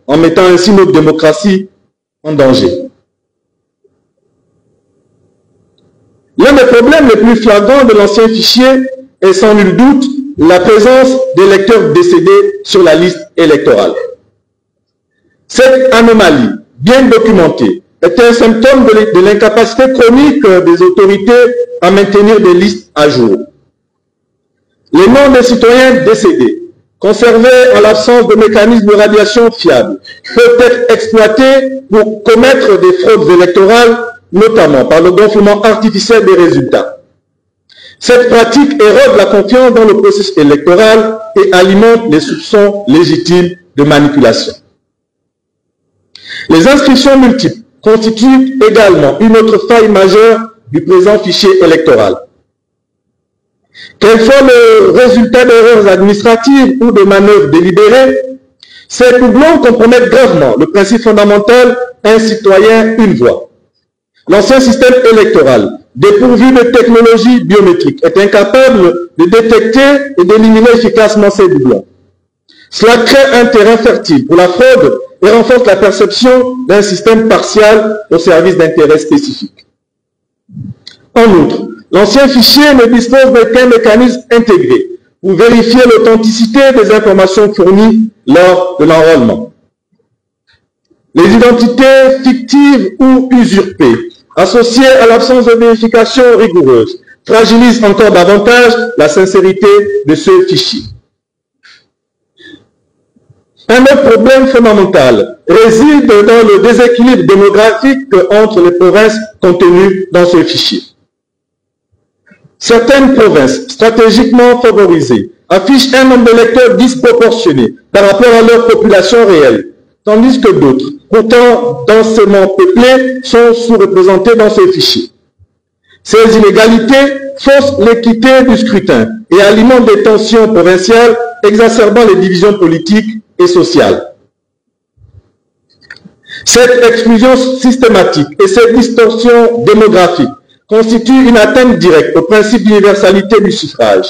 en mettant ainsi notre démocratie en danger. L'un des problèmes les plus flagrants de l'ancien fichier est sans nul doute la présence d'électeurs décédés sur la liste électorale. Cette anomalie, bien documentée, est un symptôme de l'incapacité chronique des autorités à maintenir des listes à jour. Les noms des citoyens décédés, conservés en l'absence de mécanismes de radiation fiables, peuvent être exploités pour commettre des fraudes électorales, notamment par le gonflement artificiel des résultats. Cette pratique érode la confiance dans le processus électoral et alimente les soupçons légitimes de manipulation. Les inscriptions multiples constituent également une autre faille majeure du présent fichier électoral. Qu'elles soient le résultat d'erreurs administratives ou de manœuvres délibérées, ces doublons compromettent gravement le principe fondamental « un citoyen, une voix ». L'ancien système électoral, dépourvu de technologies biométriques, est incapable de détecter et d'éliminer efficacement ces doublons. Cela crée un terrain fertile pour la fraude et renforce la perception d'un système partial au service d'intérêts spécifiques. En outre, l'ancien fichier ne dispose d'aucun mécanisme intégré pour vérifier l'authenticité des informations fournies lors de l'enrôlement. Les identités fictives ou usurpées, associées à l'absence de vérification rigoureuse, fragilisent encore davantage la sincérité de ce fichier. Un autre problème fondamental réside dans le déséquilibre démographique entre les provinces contenues dans ce fichier. Certaines provinces stratégiquement favorisées affichent un nombre d'électeurs disproportionné par rapport à leur population réelle, tandis que d'autres, pourtant densément peuplées, sont sous-représentées dans ce fichier. Ces inégalités faussent l'équité du scrutin et alimentent des tensions provinciales, exacerbant les divisions politiques et sociales. Cette exclusion systématique et cette distorsion démographique constituent une atteinte directe au principe d'universalité du suffrage.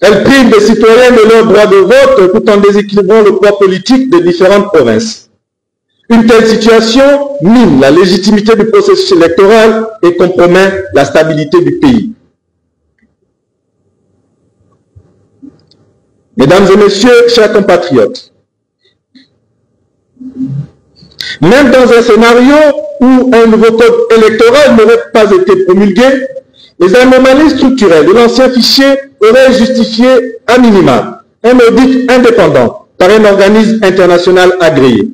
Elle prive les citoyens de leur droit de vote tout en déséquilibrant le poids politique des différentes provinces. Une telle situation mine la légitimité du processus électoral et compromet la stabilité du pays. Mesdames et messieurs, chers compatriotes, même dans un scénario où un nouveau code électoral n'aurait pas été promulgué, les anomalies structurelles de l'ancien fichier auraient justifié à minima un audit indépendant par un organisme international agréé.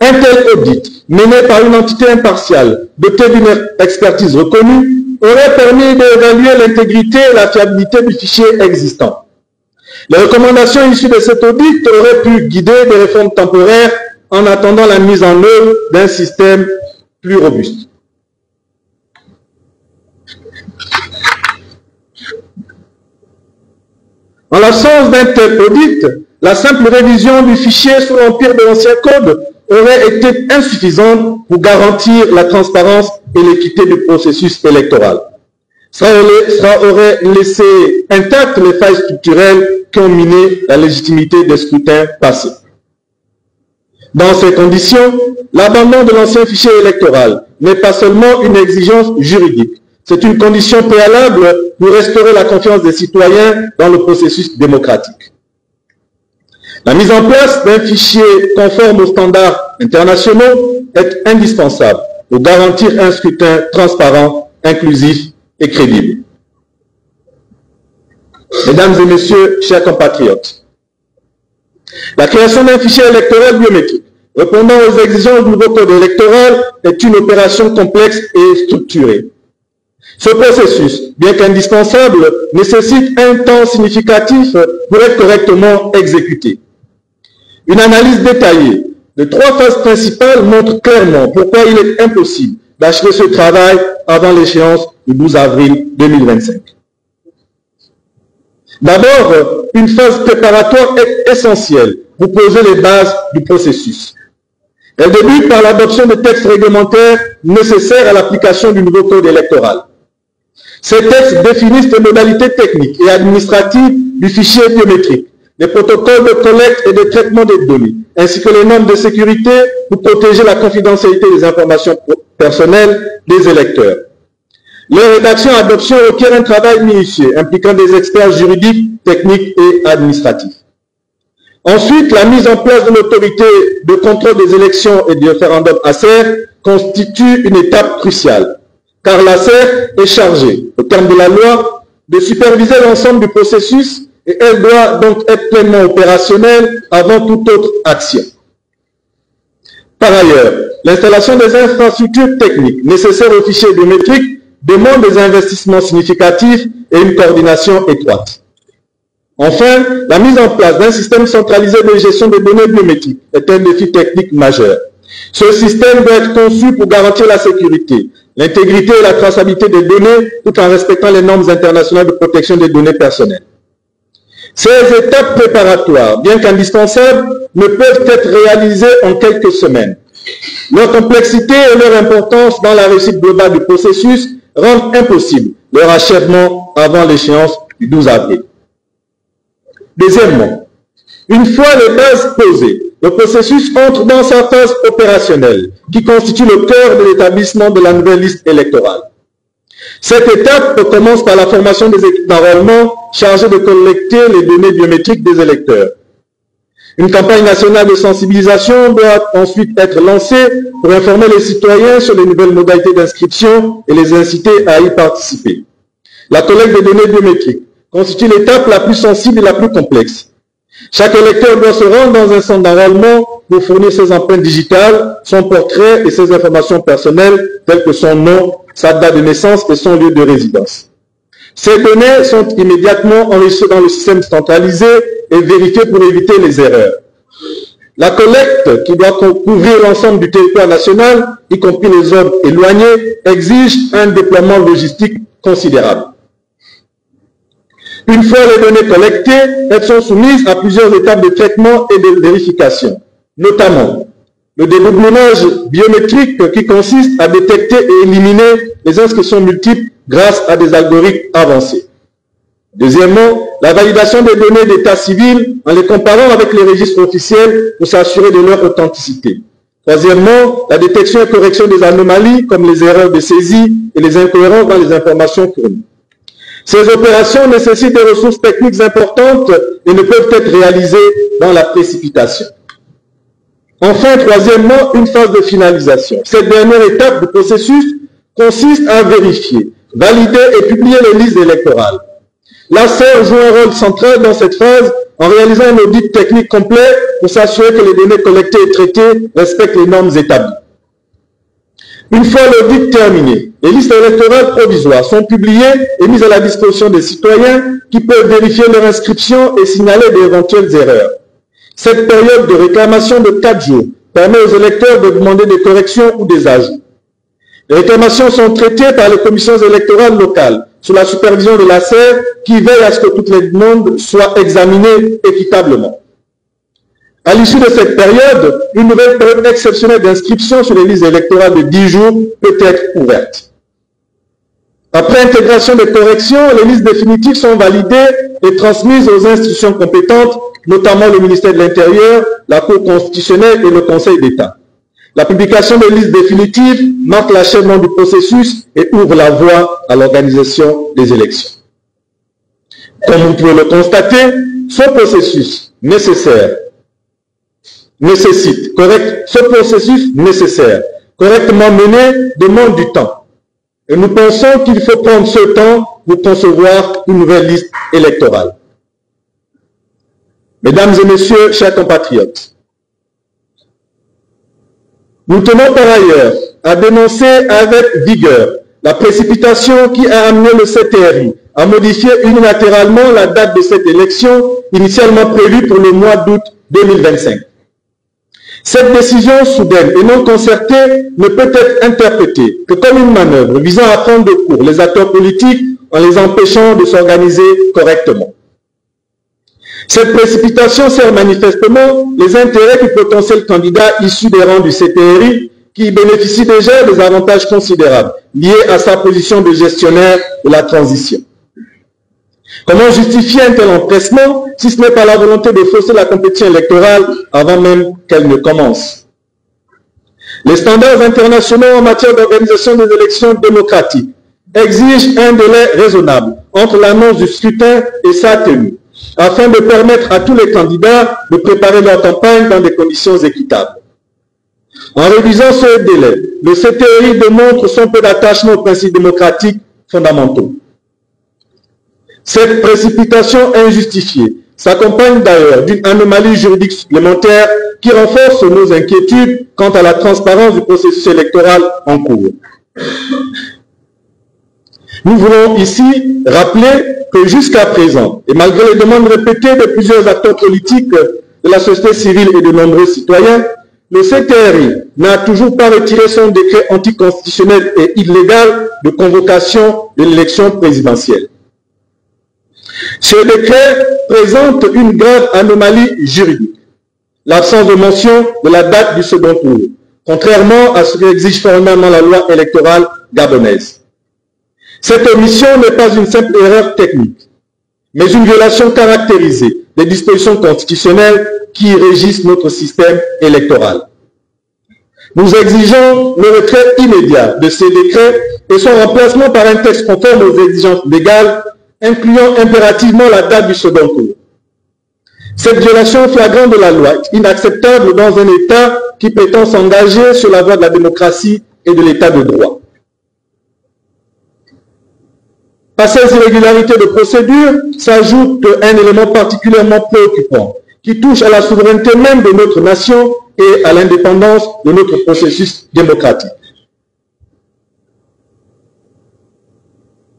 Un tel audit, mené par une entité impartiale, dotée d'une expertise reconnue, aurait permis d'évaluer l'intégrité et la fiabilité du fichier existant. Les recommandations issues de cet audit auraient pu guider des réformes temporaires en attendant la mise en œuvre d'un système plus robuste. En l'absence d'un tel audit, la simple révision du fichier sous l'empire de l'ancien code aurait été insuffisante pour garantir la transparence et l'équité du processus électoral. Ça aurait laissé intactes les failles structurelles qui ont miné la légitimité des scrutins passés. Dans ces conditions, l'abandon de l'ancien fichier électoral n'est pas seulement une exigence juridique, c'est une condition préalable pour restaurer la confiance des citoyens dans le processus démocratique. La mise en place d'un fichier conforme aux standards internationaux est indispensable pour garantir un scrutin transparent, inclusif et crédible. Mesdames et messieurs, chers compatriotes, la création d'un fichier électoral biométrique répondant aux exigences du nouveau code électoral est une opération complexe et structurée. Ce processus, bien qu'indispensable, nécessite un temps significatif pour être correctement exécuté. Une analyse détaillée de 3 phases principales montre clairement pourquoi il est impossible d'achever ce travail avant l'échéance du 12 avril 2025. D'abord, une phase préparatoire est essentielle pour poser les bases du processus. Elle débute par l'adoption de textes réglementaires nécessaires à l'application du nouveau code électoral. Ces textes définissent les modalités techniques et administratives du fichier biométrique, les protocoles de collecte et de traitement des données, ainsi que les normes de sécurité pour protéger la confidentialité des informations personnelles des électeurs. Leur rédaction et adoption requiert un travail minutieux impliquant des experts juridiques, techniques et administratifs. Ensuite, la mise en place de l'autorité de contrôle des élections et du référendum ACER constitue une étape cruciale, car l'ACER est chargée, au terme de la loi, de superviser l'ensemble du processus et elle doit donc être pleinement opérationnelle avant toute autre action. Par ailleurs, l'installation des infrastructures techniques nécessaires aux fichiers biométriques demande des investissements significatifs et une coordination étroite. Enfin, la mise en place d'un système centralisé de gestion des données biométriques est un défi technique majeur. Ce système doit être conçu pour garantir la sécurité, l'intégrité et la traçabilité des données tout en respectant les normes internationales de protection des données personnelles. Ces étapes préparatoires, bien qu'indispensables, ne peuvent être réalisées en quelques semaines. Leur complexité et leur importance dans la réussite globale du processus rendent impossible leur achèvement avant l'échéance du 12 avril. Deuxièmement, une fois les bases posées, le processus entre dans sa phase opérationnelle, qui constitue le cœur de l'établissement de la nouvelle liste électorale. Cette étape commence par la formation des équipes d'enrôlement chargées de collecter les données biométriques des électeurs. Une campagne nationale de sensibilisation doit ensuite être lancée pour informer les citoyens sur les nouvelles modalités d'inscription et les inciter à y participer. La collecte des données biométriques constitue l'étape la plus sensible et la plus complexe. Chaque électeur doit se rendre dans un centre d'enrôlement pour fournir ses empreintes digitales, son portrait et ses informations personnelles telles que son nom, sa date de naissance et son lieu de résidence. Ces données sont immédiatement enregistrées dans le système centralisé et vérifiées pour éviter les erreurs. La collecte, qui doit couvrir l'ensemble du territoire national, y compris les zones éloignées, exige un déploiement logistique considérable. Une fois les données collectées, elles sont soumises à plusieurs étapes de traitement et de vérification, notamment le dédoublage biométrique qui consiste à détecter et éliminer les inscriptions multiples grâce à des algorithmes avancés. Deuxièmement, la validation des données d'état civil en les comparant avec les registres officiels pour s'assurer de leur authenticité. Troisièmement, la détection et correction des anomalies comme les erreurs de saisie et les incohérences dans les informations fournies. Ces opérations nécessitent des ressources techniques importantes et ne peuvent être réalisées dans la précipitation. Enfin, troisièmement, une phase de finalisation. Cette dernière étape du processus consiste à vérifier, valider et publier les listes électorales. L'ACER joue un rôle central dans cette phase en réalisant un audit technique complet pour s'assurer que les données collectées et traitées respectent les normes établies. Une fois l'audit terminé, les listes électorales provisoires sont publiées et mises à la disposition des citoyens qui peuvent vérifier leur inscription et signaler d'éventuelles erreurs. Cette période de réclamation de 4 jours permet aux électeurs de demander des corrections ou des ajouts. Les réclamations sont traitées par les commissions électorales locales sous la supervision de l'ACER qui veille à ce que toutes les demandes soient examinées équitablement. À l'issue de cette période, une nouvelle période exceptionnelle d'inscription sur les listes électorales de 10 jours peut être ouverte. Après intégration des corrections, les listes définitives sont validées et transmises aux institutions compétentes, notamment le ministère de l'Intérieur, la Cour constitutionnelle et le Conseil d'État. La publication des listes définitives marque l'achèvement du processus et ouvre la voie à l'organisation des élections. Comme vous pouvez le constater, ce processus nécessaire, correctement mené, demande du temps. Et nous pensons qu'il faut prendre ce temps pour concevoir une nouvelle liste électorale. Mesdames et messieurs, chers compatriotes, nous tenons par ailleurs à dénoncer avec vigueur la précipitation qui a amené le CTRI à modifier unilatéralement la date de cette élection initialement prévue pour le mois d'août 2025. Cette décision soudaine et non concertée ne peut être interprétée que comme une manœuvre visant à prendre de court les acteurs politiques en les empêchant de s'organiser correctement. Cette précipitation sert manifestement les intérêts du potentiel candidat issu des rangs du CTRI qui bénéficie déjà des avantages considérables liés à sa position de gestionnaire de la transition. Comment justifier un tel empressement si ce n'est pas la volonté de fausser la compétition électorale avant même qu'elle ne commence? Les standards internationaux en matière d'organisation des élections démocratiques exigent un délai raisonnable entre l'annonce du scrutin et sa tenue, afin de permettre à tous les candidats de préparer leur campagne dans des conditions équitables. En réduisant ce délai, le CTI démontre son peu d'attachement aux principes démocratiques fondamentaux. Cette précipitation injustifiée s'accompagne d'ailleurs d'une anomalie juridique supplémentaire qui renforce nos inquiétudes quant à la transparence du processus électoral en cours. Nous voulons ici rappeler que jusqu'à présent, et malgré les demandes répétées de plusieurs acteurs politiques de la société civile et de nombreux citoyens, le CTRI n'a toujours pas retiré son décret anticonstitutionnel et illégal de convocation de l'élection présidentielle. Ce décret présente une grave anomalie juridique, l'absence de mention de la date du second tour, contrairement à ce qu'exige formellement la loi électorale gabonaise. Cette omission n'est pas une simple erreur technique, mais une violation caractérisée des dispositions constitutionnelles qui régissent notre système électoral. Nous exigeons le retrait immédiat de ces décrets et son remplacement par un texte conforme aux exigences légales, incluant impérativement la date du second tour. Cette violation flagrante de la loi est inacceptable dans un État qui prétend s'engager sur la voie de la démocratie et de l'État de droit. À ces irrégularités de procédure s'ajoute un élément particulièrement préoccupant qui touche à la souveraineté même de notre nation et à l'indépendance de notre processus démocratique.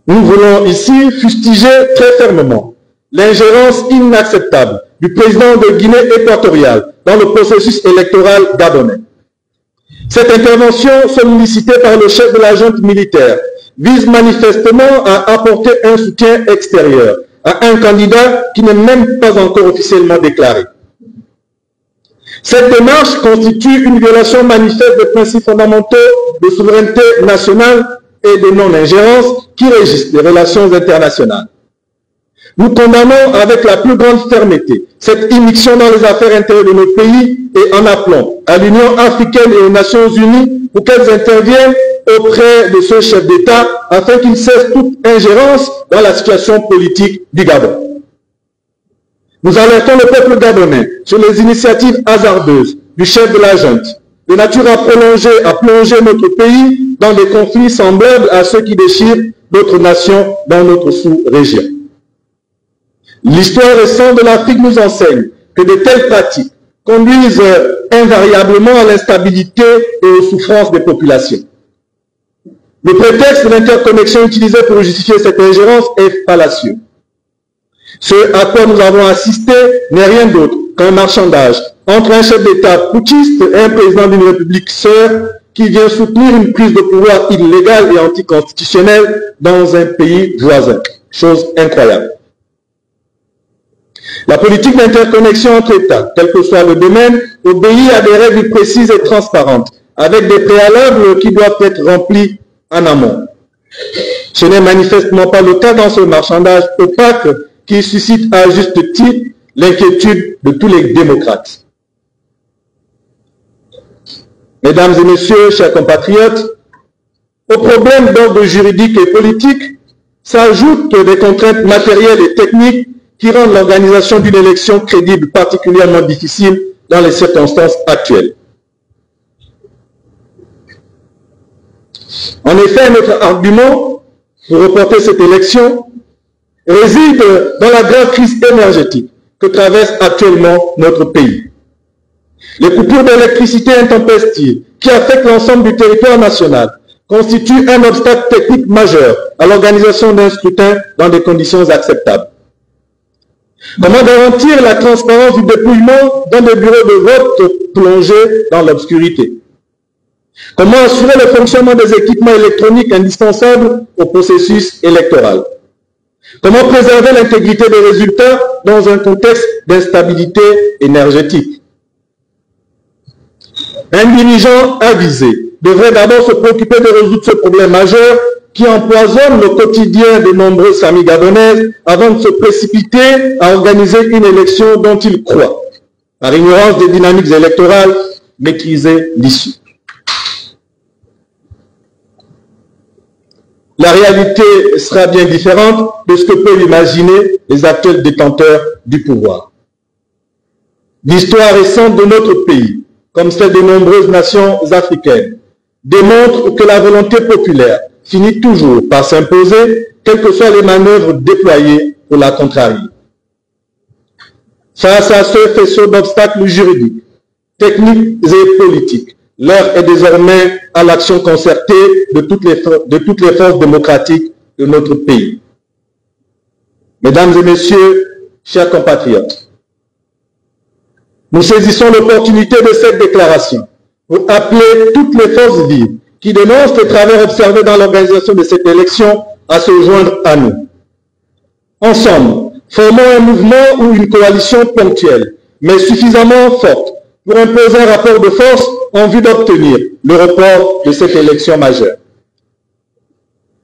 Nous voulons ici fustiger très fermement l'ingérence inacceptable du président de Guinée équatoriale dans le processus électoral gabonais. Cette intervention sollicitée par le chef de la junte militaire vise manifestement à apporter un soutien extérieur à un candidat qui n'est même pas encore officiellement déclaré. Cette démarche constitue une violation manifeste des principes fondamentaux de souveraineté nationale et de non-ingérence qui régissent les relations internationales. Nous condamnons avec la plus grande fermeté cette immixtion dans les affaires intérieures de notre pays et en appelons à l'Union africaine et aux Nations unies pour qu'elles interviennent auprès de ce chef d'État afin qu'il cesse toute ingérence dans la situation politique du Gabon. Nous alertons le peuple gabonais sur les initiatives hasardeuses du chef de la junte, de nature à plonger notre pays dans des conflits semblables à ceux qui déchirent notre nation dans notre sous-région. L'histoire récente de l'Afrique nous enseigne que de telles pratiques conduisent invariablement à l'instabilité et aux souffrances des populations. Le prétexte de l'interconnexion utilisé pour justifier cette ingérence est fallacieux. Ce à quoi nous avons assisté n'est rien d'autre qu'un marchandage entre un chef d'État putschiste et un président d'une république sœur qui vient soutenir une prise de pouvoir illégale et anticonstitutionnelle dans un pays voisin. Chose incroyable. La politique d'interconnexion entre États, quel que soit le domaine, obéit à des règles précises et transparentes, avec des préalables qui doivent être remplis en amont. Ce n'est manifestement pas le cas dans ce marchandage opaque qui suscite à juste titre l'inquiétude de tous les démocrates. Mesdames et messieurs, chers compatriotes, aux problèmes d'ordre juridique et politique s'ajoutent des contraintes matérielles et techniques qui rendent l'organisation d'une élection crédible particulièrement difficile dans les circonstances actuelles. En effet, notre argument pour reporter cette élection réside dans la grave crise énergétique que traverse actuellement notre pays. Les coupures d'électricité intempestives qui affectent l'ensemble du territoire national constituent un obstacle technique majeur à l'organisation d'un scrutin dans des conditions acceptables. Comment garantir la transparence du dépouillement dans des bureaux de vote plongés dans l'obscurité? Comment assurer le fonctionnement des équipements électroniques indispensables au processus électoral? Comment préserver l'intégrité des résultats dans un contexte d'instabilité énergétique? Un dirigeant avisé devrait d'abord se préoccuper de résoudre ce problème majeur qui empoisonne le quotidien de nombreuses familles gabonaises avant de se précipiter à organiser une élection dont ils croient, par ignorance des dynamiques électorales, maîtriser l'issue. La réalité sera bien différente de ce que peuvent imaginer les actuels détenteurs du pouvoir. L'histoire récente de notre pays, comme celle de nombreuses nations africaines, démontre que la volonté populaire finit toujours par s'imposer, quelles que soient les manœuvres déployées pour la contrarier. Face à ce faisceau d'obstacles juridiques, techniques et politiques, l'heure est désormais à l'action concertée de toutes les forces démocratiques de notre pays. Mesdames et messieurs, chers compatriotes, nous saisissons l'opportunité de cette déclaration pour appeler toutes les forces vives qui dénoncent les travers observés dans l'organisation de cette élection à se joindre à nous. Ensemble, formons un mouvement ou une coalition ponctuelle, mais suffisamment forte pour imposer un rapport de force en vue d'obtenir le report de cette élection majeure.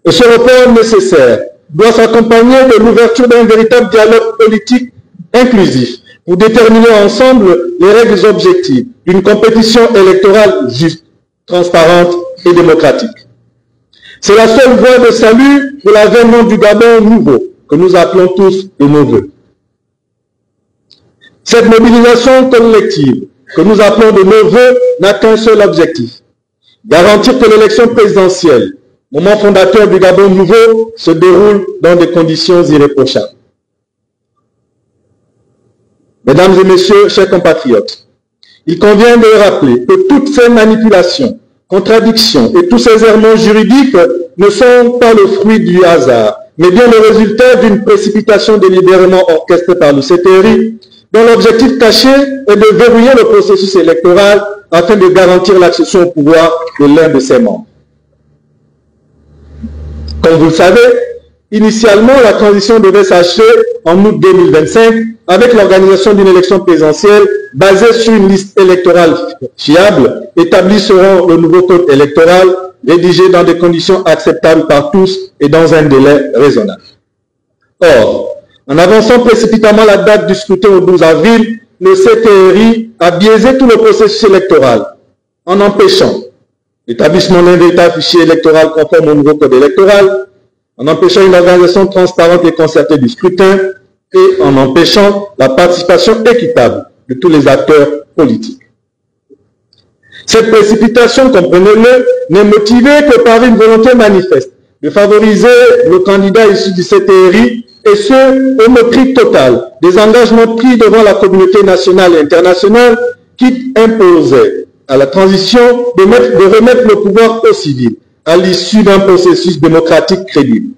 Et ce report nécessaire doit s'accompagner de l'ouverture d'un véritable dialogue politique inclusif pour déterminer ensemble les règles objectives d'une compétition électorale juste, transparente et démocratique. C'est la seule voie de salut pour l'avènement du Gabon nouveau que nous appelons tous de nos vœux. Cette mobilisation collective que nous appelons de nos vœux n'a qu'un seul objectif: garantir que l'élection présidentielle, moment fondateur du Gabon nouveau, se déroule dans des conditions irréprochables. Mesdames et messieurs, chers compatriotes, il convient de rappeler que toutes ces manipulations, contradictions et tous ces errements juridiques ne sont pas le fruit du hasard, mais bien le résultat d'une précipitation délibérément orchestrée par le CTRI, dont l'objectif caché est de verrouiller le processus électoral afin de garantir l'accession au pouvoir de l'un de ses membres. Comme vous le savez, initialement, la transition devait s'achever en août 2025 avec l'organisation d'une élection présidentielle basée sur une liste électorale fiable, établie selon le nouveau code électoral, rédigé dans des conditions acceptables par tous et dans un délai raisonnable. Or, en avançant précipitamment la date du scrutin au 12 avril, le CTRI a biaisé tout le processus électoral en empêchant l'établissement d'un véritable fichier électoral conforme au nouveau code électoral, en empêchant une organisation transparente et concertée du scrutin et en empêchant la participation équitable de tous les acteurs politiques. Cette précipitation, comprenez-le, n'est motivée que par une volonté manifeste de favoriser le candidat issu du CTRI et ce, au mépris total des engagements pris devant la communauté nationale et internationale qui imposaient à la transition de remettre le pouvoir au civil à l'issue d'un processus démocratique crédible.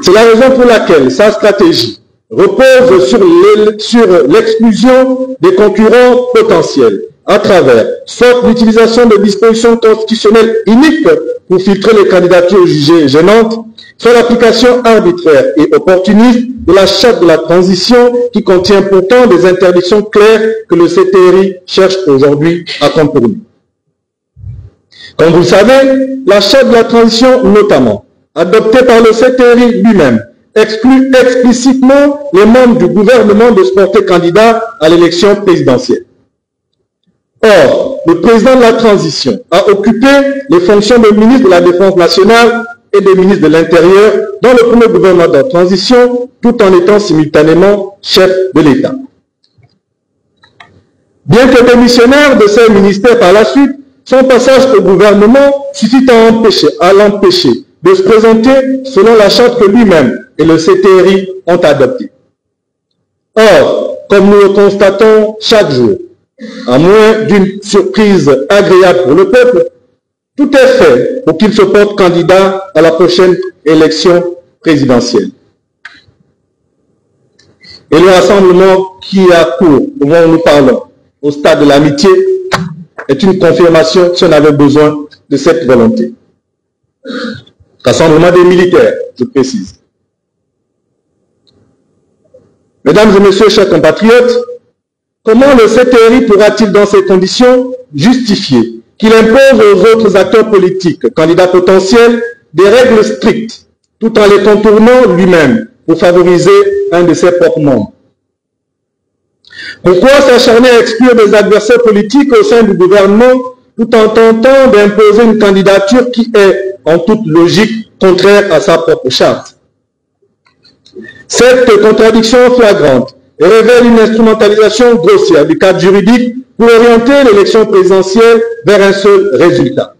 C'est la raison pour laquelle sa stratégie repose sur l'exclusion des concurrents potentiels à travers soit l'utilisation de dispositions constitutionnelles uniques pour filtrer les candidatures jugées gênantes, soit l'application arbitraire et opportuniste de la charte de la transition qui contient pourtant des interdictions claires que le CTRI cherche aujourd'hui à contourner. Comme vous le savez, la charte de la transition notamment, adoptée par le CTRI lui-même, exclut explicitement les membres du gouvernement de se porter candidat à l'élection présidentielle. Or, le président de la transition a occupé les fonctions de ministre de la Défense nationale et de ministre de l'Intérieur dans le premier gouvernement de la transition, tout en étant simultanément chef de l'État. Bien que démissionnaire de ces ministères par la suite, son passage au gouvernement suffit à l'empêcher de se présenter selon la charte que lui-même et le CTRI ont adoptée. Or, comme nous le constatons chaque jour, à moins d'une surprise agréable pour le peuple, tout est fait pour qu'il se porte candidat à la prochaine élection présidentielle. Et le rassemblement qui est à court, au moment où nous parlons, au stade de l'amitié, est une confirmation si on avait besoin de cette volonté. Rassemblement des militaires, je précise. Mesdames et messieurs, chers compatriotes, comment le CTRI pourra-t-il dans ces conditions justifier qu'il impose aux autres acteurs politiques, candidats potentiels, des règles strictes, tout en les contournant lui-même pour favoriser un de ses propres membres. Pourquoi s'acharner à exclure des adversaires politiques au sein du gouvernement tout en tentant d'imposer une candidature qui est, en toute logique, contraire à sa propre charte? Cette contradiction flagrante révèle une instrumentalisation grossière du cadre juridique pour orienter l'élection présidentielle vers un seul résultat,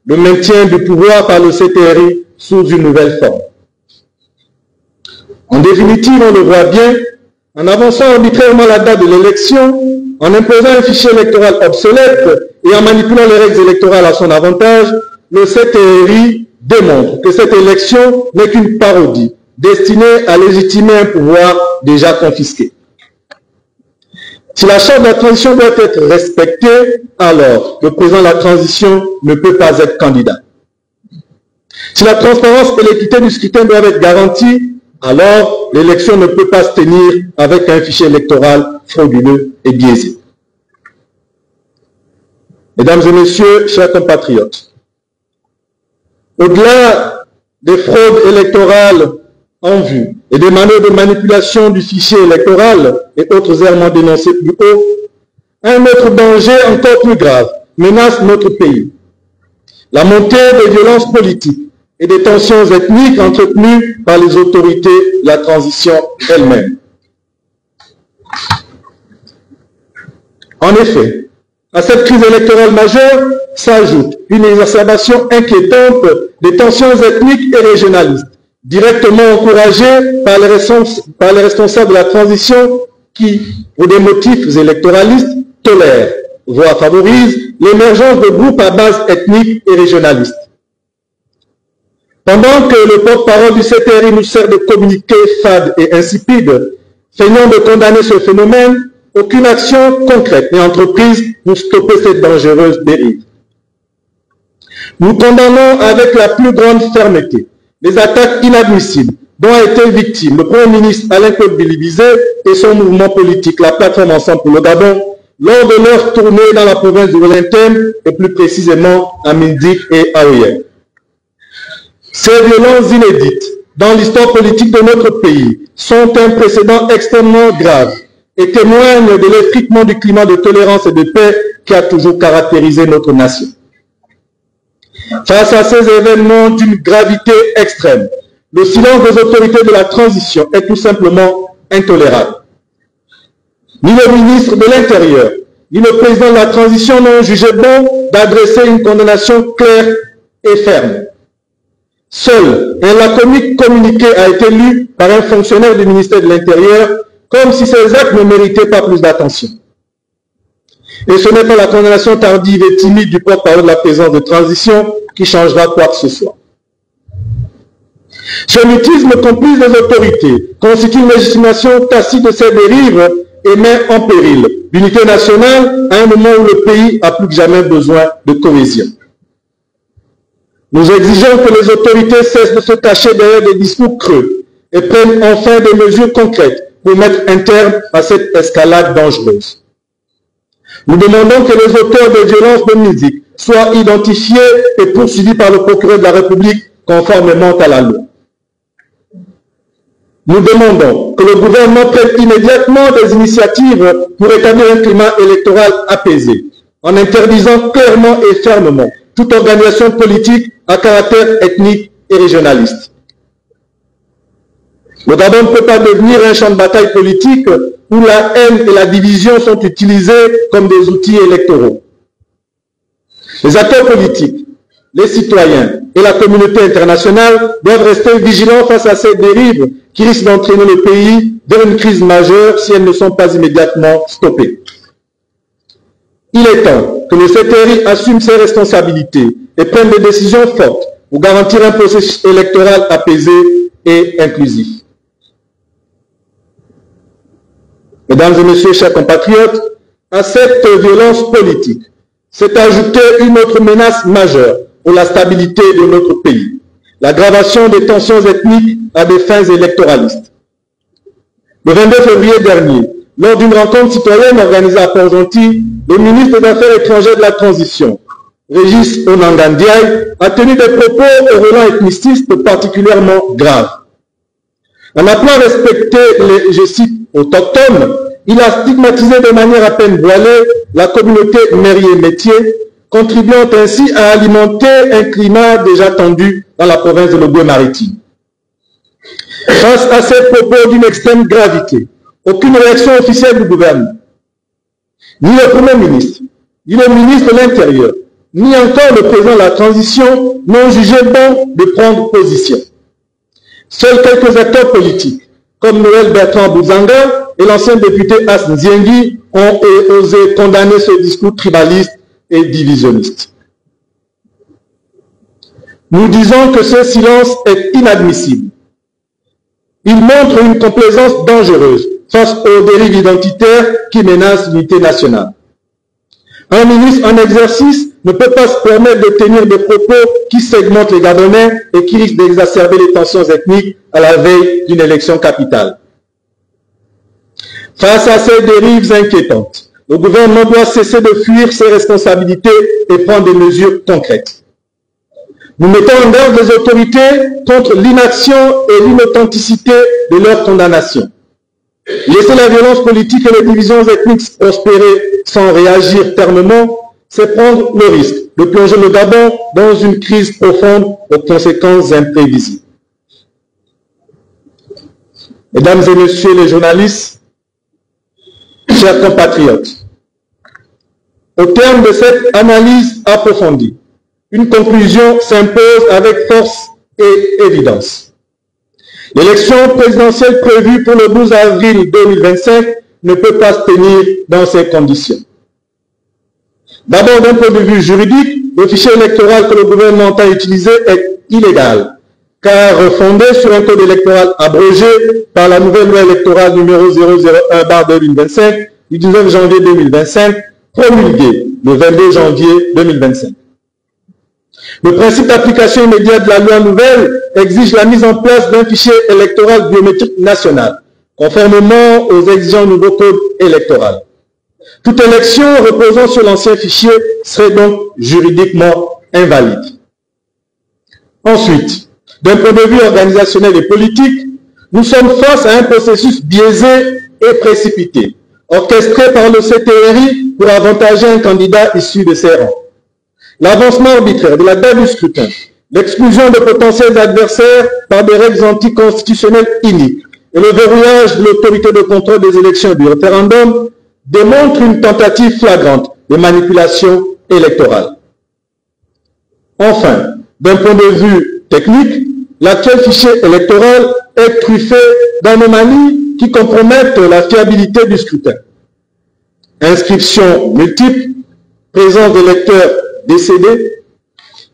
le maintien du pouvoir par le CTRI sous une nouvelle forme. En définitive, on le voit bien, en avançant arbitrairement la date de l'élection, en imposant un fichier électoral obsolète et en manipulant les règles électorales à son avantage, le CTRI démontre que cette élection n'est qu'une parodie destinée à légitimer un pouvoir déjà confisqué. Si la charte de la transition doit être respectée, alors le président de la transition ne peut pas être candidat. Si la transparence et l'équité du scrutin doivent être garanties, alors l'élection ne peut pas se tenir avec un fichier électoral frauduleux et biaisé. Mesdames et messieurs, chers compatriotes, au-delà des fraudes électorales en vue et des manœuvres de manipulation du fichier électoral et autres errements dénoncés plus haut, un autre danger encore plus grave menace notre pays. La montée des violences politiques et des tensions ethniques entretenues par les autorités de la transition elle-même. En effet, à cette crise électorale majeure s'ajoute une exacerbation inquiétante des tensions ethniques et régionalistes, directement encouragées par les responsables de la transition qui, pour des motifs électoralistes, tolèrent, voire favorisent, l'émergence de groupes à base ethnique et régionaliste. Pendant que le porte-parole du CTRI nous sert de communiqué fade et insipide, feignant de condamner ce phénomène, aucune action concrète n'est entreprise pour stopper cette dangereuse dérive. Nous condamnons avec la plus grande fermeté les attaques inadmissibles dont a été victime le Premier ministre Alain-Claude Bilibizé et son mouvement politique, la plateforme Ensemble pour le Gabon, lors de leur tournée dans la province du Wellington et plus précisément à Mindik et à Oyen. Ces violences inédites dans l'histoire politique de notre pays sont un précédent extrêmement grave et témoignent de l'effritement du climat de tolérance et de paix qui a toujours caractérisé notre nation. Face à ces événements d'une gravité extrême, le silence des autorités de la transition est tout simplement intolérable. Ni le ministre de l'Intérieur, ni le président de la transition n'ont jugé bon d'adresser une condamnation claire et ferme. Seul un laconique communiqué a été lu par un fonctionnaire du ministère de l'Intérieur, comme si ces actes ne méritaient pas plus d'attention. Et ce n'est pas la condamnation tardive et timide du porte-parole de la présidence de transition qui changera quoi que ce soit. Ce mutisme complice des autorités constitue une légitimation tacite de ces dérives et met en péril l'unité nationale à un moment où le pays a plus que jamais besoin de cohésion. Nous exigeons que les autorités cessent de se cacher derrière des discours creux et prennent enfin des mesures concrètes pour mettre un terme à cette escalade dangereuse. Nous demandons que les auteurs des violences de Mindik soient identifiés et poursuivis par le procureur de la République conformément à la loi. Nous demandons que le gouvernement prenne immédiatement des initiatives pour établir un climat électoral apaisé, en interdisant clairement et fermement toute organisation politique à caractère ethnique et régionaliste. Le Gabon ne peut pas devenir un champ de bataille politique où la haine et la division sont utilisés comme des outils électoraux. Les acteurs politiques, les citoyens et la communauté internationale doivent rester vigilants face à ces dérives qui risquent d'entraîner le pays vers une crise majeure si elles ne sont pas immédiatement stoppées. Il est temps que le CTRI assume ses responsabilités et prenne des décisions fortes pour garantir un processus électoral apaisé et inclusif. Mesdames et messieurs, chers compatriotes, à cette violence politique s'est ajoutée une autre menace majeure pour la stabilité de notre pays, l'aggravation des tensions ethniques à des fins électoralistes. Le 22 février dernier, lors d'une rencontre citoyenne organisée à Port-Gentil, le ministre des Affaires étrangères de la Transition, Régis Onangandiaï, a tenu des propos au relent ethniciste particulièrement graves. En appelant à respecter les, je cite, autochtones, il a stigmatisé de manière à peine voilée la communauté mérier-métier, contribuant ainsi à alimenter un climat déjà tendu dans la province de l'Ogooué-Maritime. Face à ces propos d'une extrême gravité, aucune réaction officielle du gouvernement, ni le Premier ministre, ni le ministre de l'Intérieur, ni encore le président de la transition n'ont jugé bon de prendre position. Seuls quelques acteurs politiques, comme Noël Bertrand Bouzanga et l'ancien député As Nziengi, ont osé condamner ce discours tribaliste et divisionniste. Nous disons que ce silence est inadmissible. Il montre une complaisance dangereuse face aux dérives identitaires qui menacent l'unité nationale. Un ministre en exercice ne peut pas se permettre de tenir des propos qui segmentent les Gabonais et qui risquent d'exacerber les tensions ethniques à la veille d'une élection capitale. Face à ces dérives inquiétantes, le gouvernement doit cesser de fuir ses responsabilités et prendre des mesures concrètes. Nous mettons en garde les autorités contre l'inaction et l'inauthenticité de leur condamnation. Laisser la violence politique et les divisions ethniques prospérer sans réagir fermement, c'est prendre le risque de plonger le Gabon dans une crise profonde aux conséquences imprévisibles. Mesdames et messieurs les journalistes, chers compatriotes, au terme de cette analyse approfondie, une conclusion s'impose avec force et évidence. L'élection présidentielle prévue pour le 12 avril 2025 ne peut pas se tenir dans ces conditions. D'abord, d'un point de vue juridique, le fichier électoral que le gouvernement entend utiliser est illégal, car fondé sur un code électoral abrogé par la nouvelle loi électorale numéro 001/2025 du 19 janvier 2025, promulguée le 22 janvier 2025. Le principe d'application immédiate de la loi nouvelle exige la mise en place d'un fichier électoral biométrique national, conformément aux exigences du nouveau code électoral. Toute élection reposant sur l'ancien fichier serait donc juridiquement invalide. Ensuite, d'un point de vue organisationnel et politique, nous sommes face à un processus biaisé et précipité, orchestré par le CTRI pour avantager un candidat issu de ses rangs. L'avancement arbitraire de la date du scrutin, l'exclusion de potentiels adversaires par des règles anticonstitutionnelles iniques et le verrouillage de l'autorité de contrôle des élections du référendum démontrent une tentative flagrante de manipulation électorale. Enfin, d'un point de vue technique, l'actuel fichier électoral est truffé d'anomalies qui compromettent la fiabilité du scrutin. Inscriptions multiples, présence d'électeurs décédés,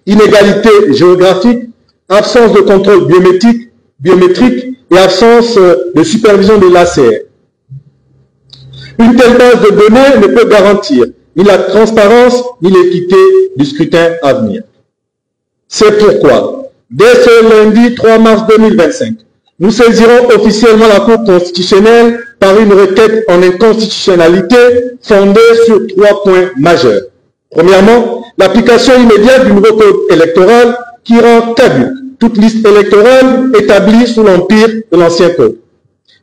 inégalité géographique, absence de contrôle biométrique et absence de supervision de l'ACR. Une telle base de données ne peut garantir ni la transparence ni l'équité du scrutin à venir. C'est pourquoi, dès ce lundi 3 mars 2025, nous saisirons officiellement la Cour constitutionnelle par une requête en inconstitutionnalité fondée sur 3 points majeurs. Premièrement, l'application immédiate du nouveau code électoral qui rend caduque toute liste électorale établie sous l'empire de l'ancien code.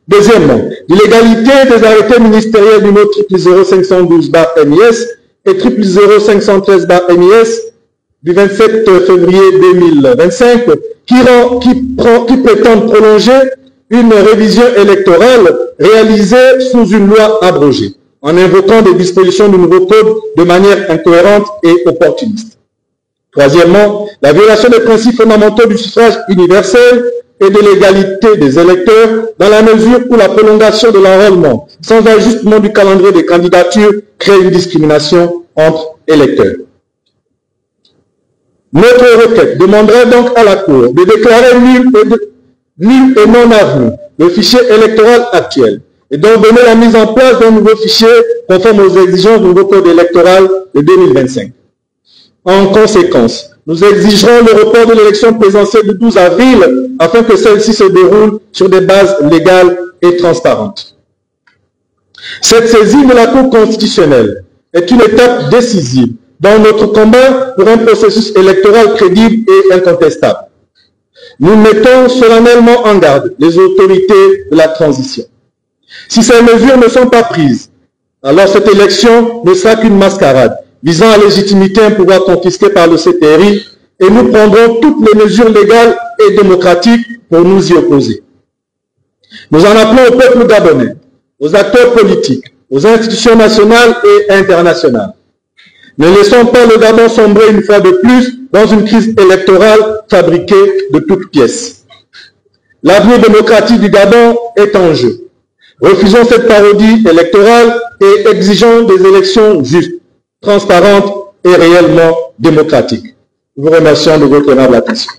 Deuxièmement, l'illégalité des arrêtés ministériels numéro 000512/MIS et 000513/MIS du 27 février 2025 qui prétendent prolonger une révision électorale réalisée sous une loi abrogée, en invoquant des dispositions du nouveau code de manière incohérente et opportuniste. Troisièmement, la violation des principes fondamentaux du suffrage universel et de l'égalité des électeurs dans la mesure où la prolongation de l'enrôlement sans ajustement du calendrier des candidatures crée une discrimination entre électeurs. Notre requête demandera donc à la Cour de déclarer nul et non avenu le fichier électoral actuel et d'ordonner la mise en place d'un nouveau fichier conforme aux exigences du nouveau code électoral de 2025. En conséquence, nous exigerons le report de l'élection présidentielle du 12 avril afin que celle-ci se déroule sur des bases légales et transparentes. Cette saisie de la Cour constitutionnelle est une étape décisive dans notre combat pour un processus électoral crédible et incontestable. Nous mettons solennellement en garde les autorités de la transition. Si ces mesures ne sont pas prises, alors cette élection ne sera qu'une mascarade visant à légitimer un pouvoir confisqué par le CTRI et nous prendrons toutes les mesures légales et démocratiques pour nous y opposer. Nous en appelons au peuple gabonais, aux acteurs politiques, aux institutions nationales et internationales. Ne laissons pas le Gabon sombrer une fois de plus dans une crise électorale fabriquée de toutes pièces. L'avenir démocratique du Gabon est en jeu. Refusons cette parodie électorale et exigeons des élections justes, transparentes et réellement démocratiques. Nous vous remercions de votre aimable attention.